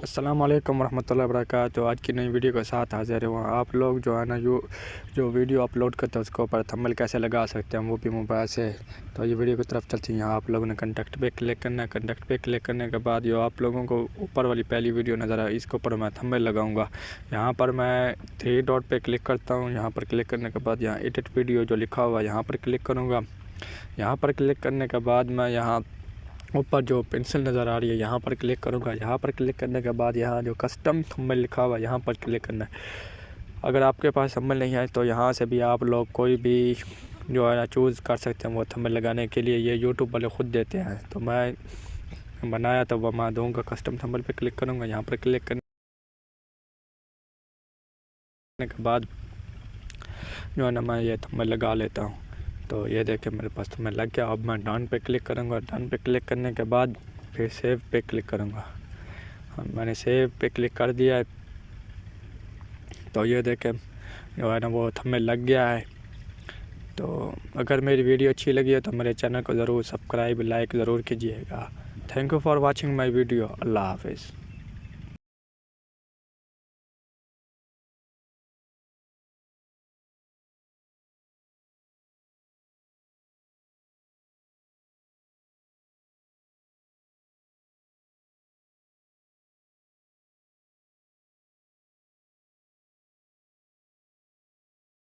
अस्सलाम वालेकुम रहमतुल्लाहि व बरकातहू। आज की नई वीडियो के साथ हाज़िर हुआ। आप लोग जो है ना जो वीडियो अपलोड करते हैं उसके ऊपर थंबनेल कैसे लगा सकते हैं, वो भी मोबाइल से। तो ये वीडियो की तरफ चलती है। यहाँ आप लोगों ने कंटेक्ट पे क्लिक करना है। कंटेक्ट पे क्लिक करने के बाद जो आप लोगों को ऊपर वाली पहली वीडियो नज़र आए, इसके ऊपर मैं थंबनेल लगाऊंगा। यहाँ पर मैं 3 डॉट पे क्लिक करता हूँ। यहाँ पर क्लिक करने के बाद यहाँ एडिट वीडियो जो लिखा हुआ है यहाँ पर क्लिक करूँगा। यहाँ पर क्लिक करने के बाद मैं यहाँ ऊपर जो पेंसिल नज़र आ रही है यहाँ पर क्लिक करूँगा। यहाँ पर क्लिक करने के बाद यहाँ जो कस्टम थंबनेल लिखा हुआ है यहाँ पर क्लिक करना है। अगर आपके पास थंबनेल नहीं है तो यहाँ से भी आप लोग कोई भी जो है ना चूज़ कर सकते हैं वो थंबनेल लगाने के लिए। ये यूट्यूब वाले ख़ुद देते हैं, तो मैं बनाया तो वह मैं दूँगा। कस्टम थंबनेल पे क्लिक करूँगा। यहाँ पर क्लिक करने के बाद जो है ना मैं ये थंबनेल लगा लेता हूँ। तो ये देखें मेरे पास थंबनेल लग गया। अब मैं डन पे क्लिक करूँगा। डन पे क्लिक करने के बाद फिर सेव पे क्लिक करूँगा। मैंने सेव पे क्लिक कर दिया है। तो ये देखें जो है ना वो थंबनेल लग गया है। तो अगर मेरी वीडियो अच्छी लगी है तो मेरे चैनल को ज़रूर सब्सक्राइब लाइक ज़रूर कीजिएगा। Thank you for watching my video. Allah हाफिज़।